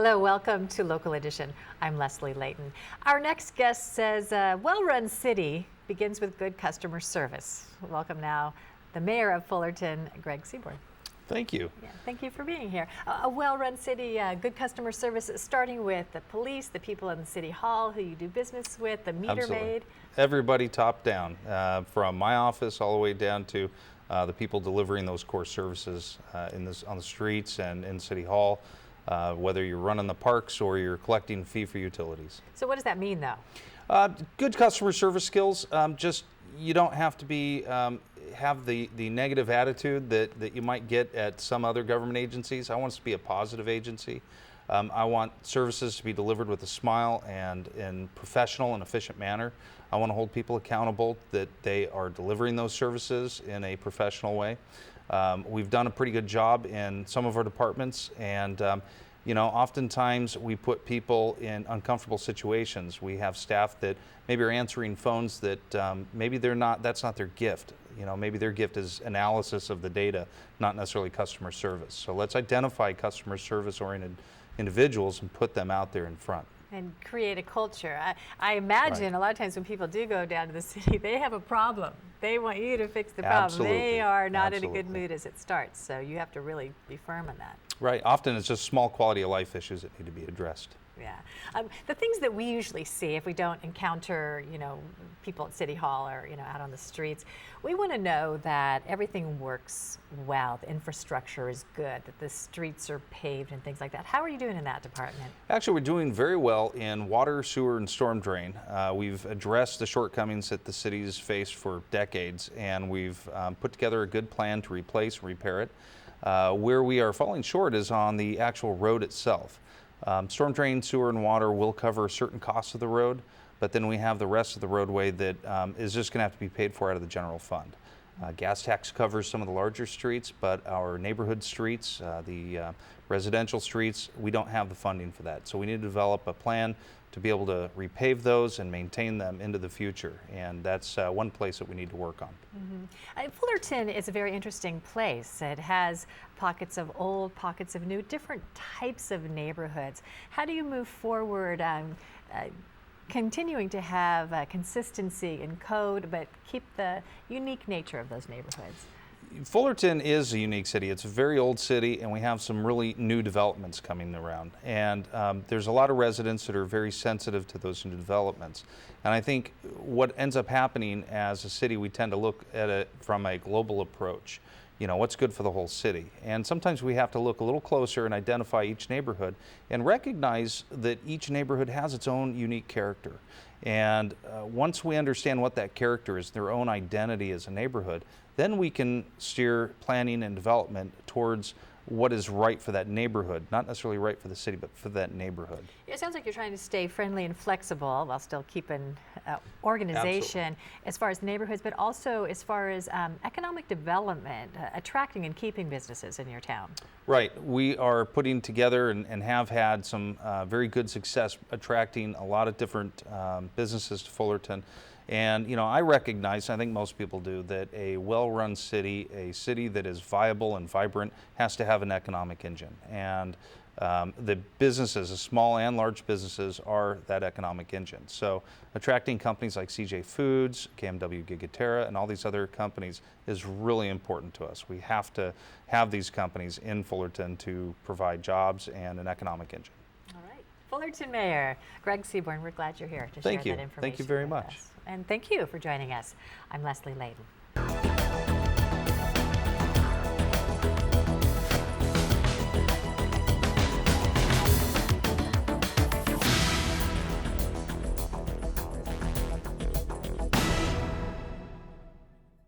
Hello, welcome to Local Edition. I'm Leslie Leyton. Our next guest says a well-run city begins with good customer service. Welcome now the Mayor of Fullerton, Greg Sebourn. Thank you. Yeah, thank you for being here. A well-run city, good customer service, starting with the police, the people in the City Hall who you do business with, the meter maid. Everybody top down, from my office all the way down to the people delivering those core services on the streets and in City Hall, whether you're running the parks or you're collecting fee for utilities. So what does that mean, though? Good customer service skills. Just you don't have to be have the negative attitude that you might get at some other government agencies. I want us to be a positive agency. I want services to be delivered with a smile and in professional and efficient manner. I want to hold people accountable that they are delivering those services in a professional way. We've done a pretty good job in some of our departments, and you know, oftentimes we put people in uncomfortable situations. We have staff that maybe are answering phones that maybe that's not their gift. You know, maybe their gift is analysis of the data, not necessarily customer service. So let's identify customer service oriented individuals and put them out there in front. And create a culture. I imagine a lot of times when people do go down to the city, they have a problem. They want you to fix the problem. Absolutely. They are not in a good mood as it starts, so you have to really be firm on that. Right. Often it's just small quality of life issues that need to be addressed. Yeah. The things that we usually see if we don't encounter, you know, people at City Hall or, you know, out on the streets, we want to know that everything works well, the infrastructure is good, that the streets are paved and things like that. How are you doing in that department? Actually, we're doing very well in water, sewer, and storm drain. We've addressed the shortcomings that the city's faced for decades, and we've put together a good plan to replace and repair it. Where we are falling short is on the actual road itself. Storm drain, sewer, and water will cover certain costs of the road, but then we have the rest of the roadway that is just going to have to be paid for out of the general fund. Gas tax covers some of the larger streets, but our neighborhood streets, the residential streets, we don't have the funding for that. So we need to develop a plan to be able to repave those and maintain them into the future. And that's one place that we need to work on. Mm-hmm. Fullerton is a very interesting place. It has pockets of old, pockets of new, different types of neighborhoods. How do you move forward continuing to have consistency in code, but keep the unique nature of those neighborhoods? Fullerton is a unique city. It's a very old city, and we have some really new developments coming around. And there's a lot of residents that are very sensitive to those new developments. And I think what ends up happening as a city, we tend to look at it from a global approach. You know, what's good for the whole city. And sometimes we have to look a little closer and identify each neighborhood and recognize that each neighborhood has its own unique character. And once we understand what that character is, their own identity as a neighborhood, then we can steer planning and development towards what is right for that neighborhood, not necessarily right for the city, but for that neighborhood. It sounds like you're trying to stay friendly and flexible while still keeping organization. Absolutely. As far as neighborhoods, but also as far as economic development, attracting and keeping businesses in your town. Right. We are putting together and have had some very good success attracting a lot of different businesses to Fullerton. And, you know, I recognize, I think most people do, that a well-run city, a city that is viable and vibrant, has to have an economic engine. And the businesses, the small and large businesses, are that economic engine. So attracting companies like CJ Foods, KMW Gigaterra, and all these other companies is really important to us. We have to have these companies in Fullerton to provide jobs and an economic engine. All right. Fullerton Mayor Greg Sebourn, we're glad you're here to share that information. Thank you very much. And thank you for joining us. I'm Leslie Leyton.